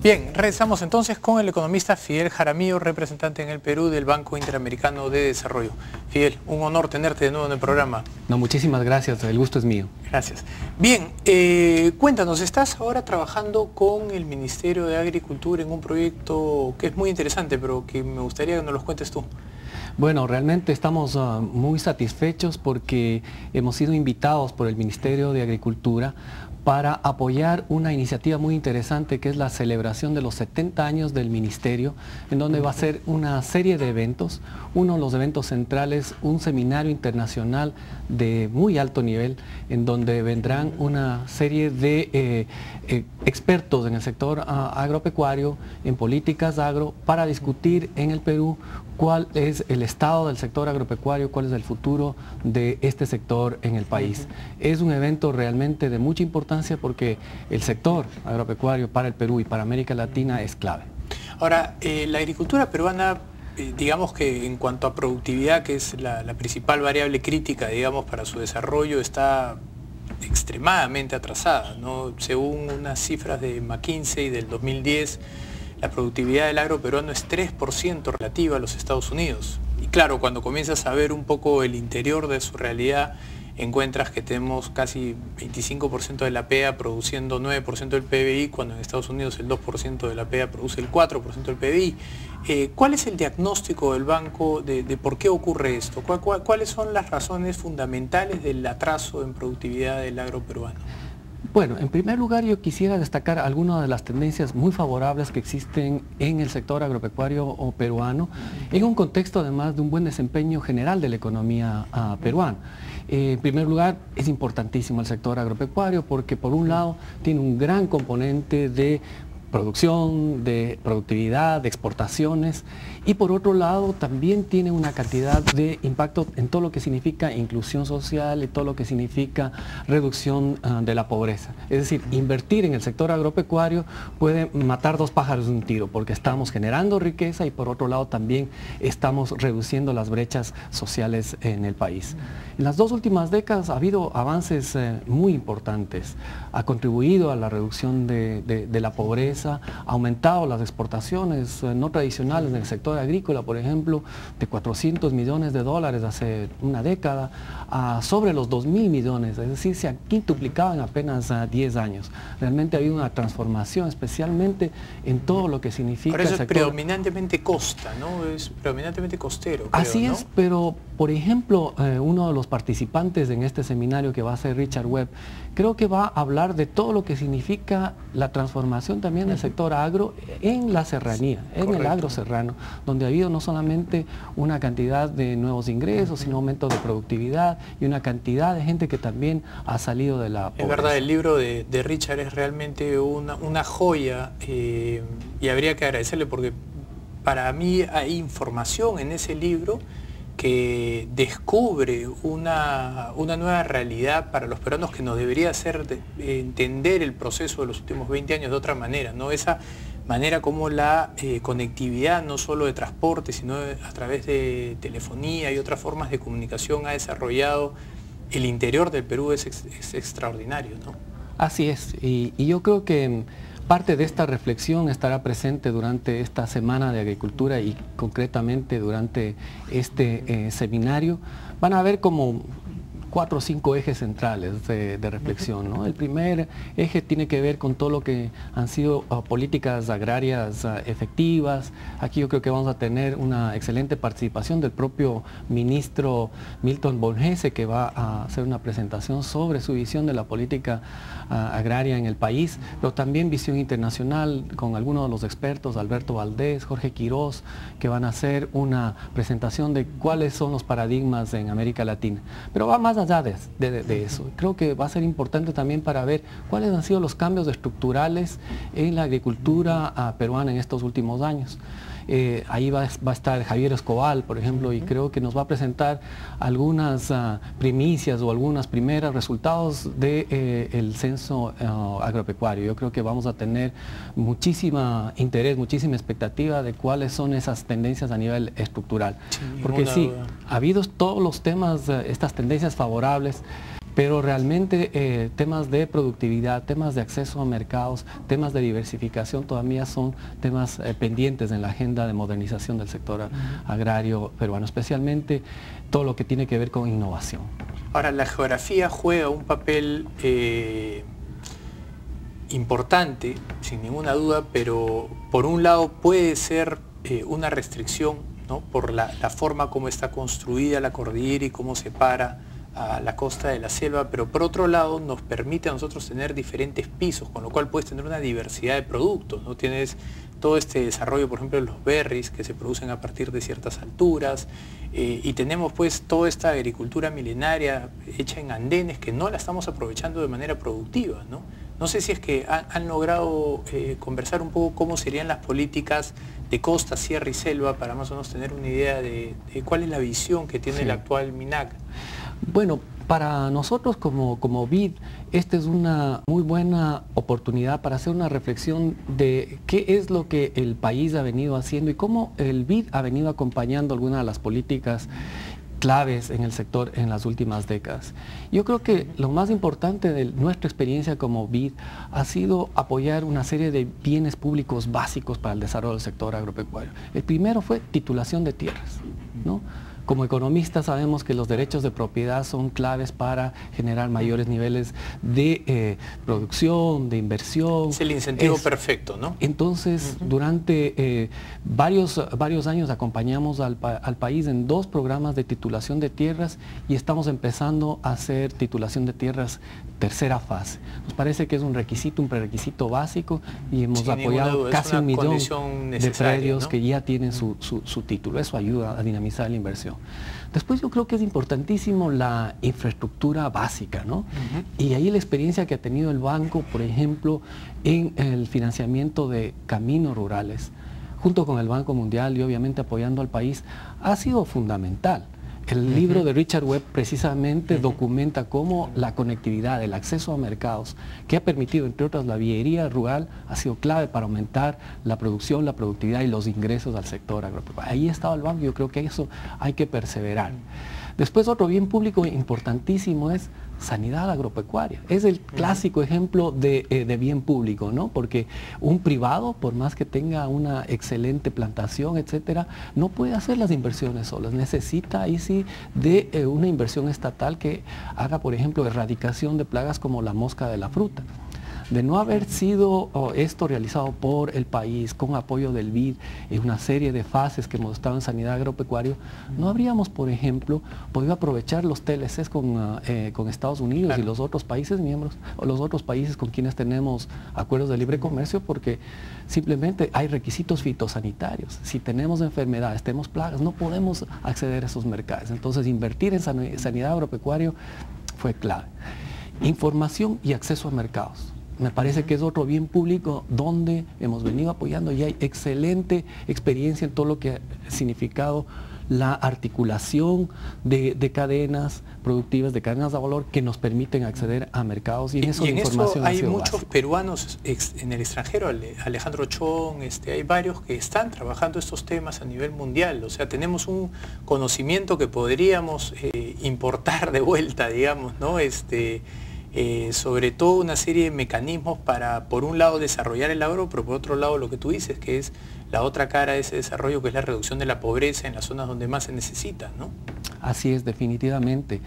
Bien, regresamos entonces con el economista Fidel Jaramillo, representante en el Perú del Banco Interamericano de Desarrollo. Fidel, un honor tenerte de nuevo en el programa. No, muchísimas gracias, el gusto es mío. Gracias. Bien, cuéntanos, estás ahora trabajando con el Ministerio de Agricultura en un proyecto que es muy interesante, pero que me gustaría que nos lo cuentes tú. Bueno, realmente estamos muy satisfechos porque hemos sido invitados por el Ministerio de Agricultura para apoyar una iniciativa muy interesante que es la celebración de los 70 años del Ministerio, en donde va a ser una serie de eventos. Uno de los eventos centrales, un seminario internacional de muy alto nivel, en donde vendrán una serie de expertos en el sector agropecuario, en políticas agro, para discutir en el Perú cuál es el estado del sector agropecuario, cuál es el futuro de este sector en el país. Es un evento realmente de mucha importancia porque el sector agropecuario para el Perú y para América Latina es clave. Ahora, la agricultura peruana, digamos que en cuanto a productividad, que es la principal variable crítica, digamos, para su desarrollo, está extremadamente atrasada, ¿no? Según unas cifras de McKinsey del 2010, la productividad del agro peruano es 3% relativa a los Estados Unidos. Y claro, cuando comienzas a ver un poco el interior de su realidad, encuentras que tenemos casi 25% de la PEA produciendo 9% del PBI, cuando en Estados Unidos el 2% de la PEA produce el 4% del PBI. ¿Cuál es el diagnóstico del banco de por qué ocurre esto? ¿Cuáles son las razones fundamentales del atraso en productividad del agro peruano? Bueno, en primer lugar yo quisiera destacar algunas de las tendencias muy favorables que existen en el sector agropecuario peruano, en un contexto además de un buen desempeño general de la economía peruana. En primer lugar, es importantísimo el sector agropecuario porque por un lado tiene un gran componente de producción, de productividad, de exportaciones, y por otro lado también tiene una cantidad de impacto en todo lo que significa inclusión social y todo lo que significa reducción de la pobreza. Es decir, invertir en el sector agropecuario puede matar dos pájaros de un tiro, porque estamos generando riqueza y por otro lado también estamos reduciendo las brechas sociales en el país. En las dos últimas décadas ha habido avances muy importantes, ha contribuido a la reducción de la pobreza, ha aumentado las exportaciones no tradicionales en el sector agrícola, por ejemplo, de 400 millones de dólares hace una década a sobre los 2.000 millones, es decir, se ha quintuplicado en apenas 10 años. Realmente ha habido una transformación, especialmente en todo lo que significa Por eso el sector. es predominantemente costa, ¿no? Es predominantemente costero, creo, Así es, ¿no? pero por ejemplo, uno de los participantes en este seminario que va a ser Richard Webb, creo que va a hablar de todo lo que significa la transformación también del sector agro en la serranía, en el agro serrano, donde ha habido no solamente una cantidad de nuevos ingresos, sino aumento de productividad y una cantidad de gente que también ha salido de la pobreza. Es verdad, el libro de Richard es realmente una joya y habría que agradecerle porque para mí hay información en ese libro que descubre una nueva realidad para los peruanos que nos debería hacer entender el proceso de los últimos 20 años de otra manera, ¿no? Esa manera como la conectividad, no solo de transporte, sino a través de telefonía y otras formas de comunicación ha desarrollado el interior del Perú es extraordinario, ¿no? Así es, y yo creo que parte de esta reflexión estará presente durante esta Semana de Agricultura y concretamente durante este seminario. Van a haber como 4 o 5 ejes centrales de reflexión, ¿no? El primer eje tiene que ver con todo lo que han sido políticas agrarias efectivas. Aquí yo creo que vamos a tener una excelente participación del propio ministro Milton Borghese, que va a hacer una presentación sobre su visión de la política agraria en el país, pero también visión internacional con algunos de los expertos, Alberto Valdés, Jorge Quirós, que van a hacer una presentación de cuáles son los paradigmas en América Latina. Pero va más allá de eso. Creo que va a ser importante también para ver cuáles han sido los cambios estructurales en la agricultura peruana en estos últimos años. Ahí va a estar Javier Escobar, por ejemplo, y creo que nos va a presentar algunas primicias o algunos primeros resultados del censo agropecuario. Yo creo que vamos a tener muchísimo interés, muchísima expectativa de cuáles son esas tendencias a nivel estructural. Porque sí, ha habido todos los temas, estas tendencias favorables, pero realmente temas de productividad, temas de acceso a mercados, temas de diversificación todavía son temas pendientes en la agenda de modernización del sector agrario peruano, especialmente todo lo que tiene que ver con innovación. Ahora, la geografía juega un papel importante, sin ninguna duda, pero por un lado puede ser una restricción, ¿no?, por la forma como está construida la cordillera y cómo separa a la costa de la selva, pero por otro lado nos permite a nosotros tener diferentes pisos, con lo cual puedes tener una diversidad de productos, ¿no? Tienes todo este desarrollo, por ejemplo, de los berries que se producen a partir de ciertas alturas, y tenemos pues toda esta agricultura milenaria hecha en andenes que no la estamos aprovechando de manera productiva, ¿no? No sé si es que han logrado conversar un poco cómo serían las políticas de costa, sierra y selva para más o menos tener una idea de cuál es la visión que tiene el actual MINAC. Bueno, para nosotros como BID, esta es una muy buena oportunidad para hacer una reflexión de qué es lo que el país ha venido haciendo y cómo el BID ha venido acompañando algunas de las políticas claves en el sector en las últimas décadas. Yo creo que lo más importante de nuestra experiencia como BID ha sido apoyar una serie de bienes públicos básicos para el desarrollo del sector agropecuario. El primero fue titulación de tierras, ¿no? Como economistas sabemos que los derechos de propiedad son claves para generar mayores niveles de producción, de inversión. Es el incentivo perfecto, ¿no? Entonces, durante varios años acompañamos al país en 2 programas de titulación de tierras y estamos empezando a hacer titulación de tierras tercera fase. Nos parece que es un requisito, un prerequisito básico y hemos apoyado casi 1 millón de predios, ¿no?, que ya tienen su título. Eso ayuda a dinamizar la inversión. Después yo creo que es importantísimo la infraestructura básica, ¿no? Y ahí la experiencia que ha tenido el banco, por ejemplo, en el financiamiento de caminos rurales, junto con el Banco Mundial y obviamente apoyando al país, ha sido fundamental. El libro de Richard Webb precisamente documenta cómo la conectividad, el acceso a mercados, que ha permitido, entre otras, la villería rural, ha sido clave para aumentar la producción, la productividad y los ingresos al sector agropecuario. Ahí estaba el banco, yo creo que eso hay que perseverar. Después, otro bien público importantísimo es sanidad agropecuaria. Es el clásico ejemplo de bien público, ¿no? Porque un privado, por más que tenga una excelente plantación, etcétera, no puede hacer las inversiones solas. Necesita ahí sí de una inversión estatal que haga, por ejemplo, erradicación de plagas como la mosca de la fruta. De no haber sido esto realizado por el país con apoyo del BID en una serie de fases que hemos estado en sanidad agropecuaria, no habríamos, por ejemplo, podido aprovechar los TLCs con Estados Unidos y los otros países miembros, o los otros países con quienes tenemos acuerdos de libre comercio, porque simplemente hay requisitos fitosanitarios. Si tenemos enfermedades, tenemos plagas, no podemos acceder a esos mercados. Entonces, invertir en sanidad agropecuaria fue clave. Información y acceso a mercados. Me parece que es otro bien público donde hemos venido apoyando y hay excelente experiencia en todo lo que ha significado la articulación de cadenas productivas, de cadenas de valor que nos permiten acceder a mercados y en eso la información hay muchos peruanos en el extranjero, Alejandro Chong, hay varios que están trabajando estos temas a nivel mundial, o sea, tenemos un conocimiento que podríamos importar de vuelta, digamos, ¿no? Sobre todo una serie de mecanismos para, por un lado, desarrollar el agro, pero por otro lado, lo que tú dices, que es la otra cara de ese desarrollo, que es la reducción de la pobreza en las zonas donde más se necesita, ¿no? Así es, definitivamente.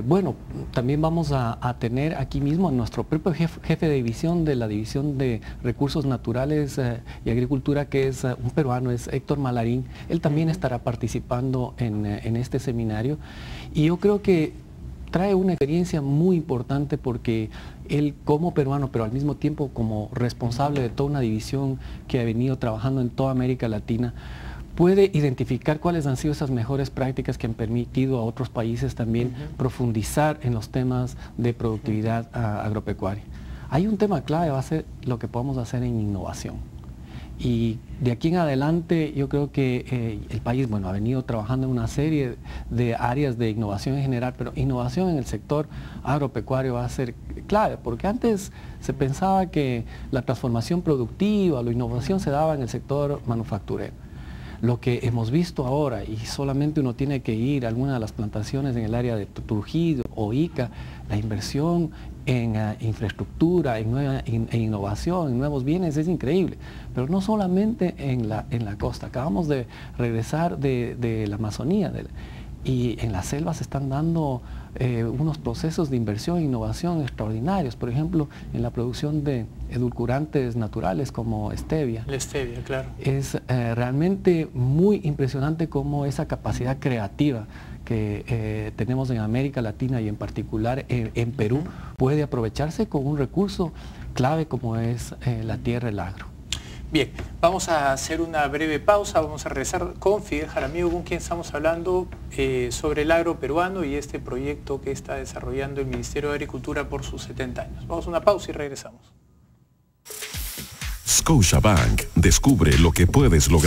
Bueno, también vamos a tener aquí mismo a nuestro propio jefe de división de la División de Recursos Naturales y Agricultura, que es un peruano, es Héctor Malarín. Él también estará participando en este seminario y yo creo que trae una experiencia muy importante porque él como peruano, pero al mismo tiempo como responsable de toda una división que ha venido trabajando en toda América Latina, puede identificar cuáles han sido esas mejores prácticas que han permitido a otros países también profundizar en los temas de productividad agropecuaria. Hay un tema clave, va a ser lo que podemos hacer en innovación. Y de aquí en adelante yo creo que el país, bueno, ha venido trabajando en una serie de áreas de innovación en general, pero innovación en el sector agropecuario va a ser clave, porque antes se pensaba que la transformación productiva, la innovación se daba en el sector manufacturero. lo que hemos visto ahora, y solamente uno tiene que ir a alguna de las plantaciones en el área de Trujillo o Ica, la inversión en infraestructura, en innovación, en nuevos bienes es increíble, pero no solamente en la costa. Acabamos de regresar de la Amazonía y en las selvas se están dando unos procesos de inversión e innovación extraordinarios, por ejemplo, en la producción de edulcorantes naturales como stevia. La stevia, claro. Es realmente muy impresionante cómo esa capacidad creativa que tenemos en América Latina y en particular en Perú puede aprovecharse con un recurso clave como es la tierra, el agro. Bien, vamos a hacer una breve pausa, vamos a regresar con Fidel Jaramillo, con quien estamos hablando sobre el agro peruano y este proyecto que está desarrollando el Ministerio de Agricultura por sus 70 años. Vamos a una pausa y regresamos. Scotiabank, descubre lo que puedes lograr.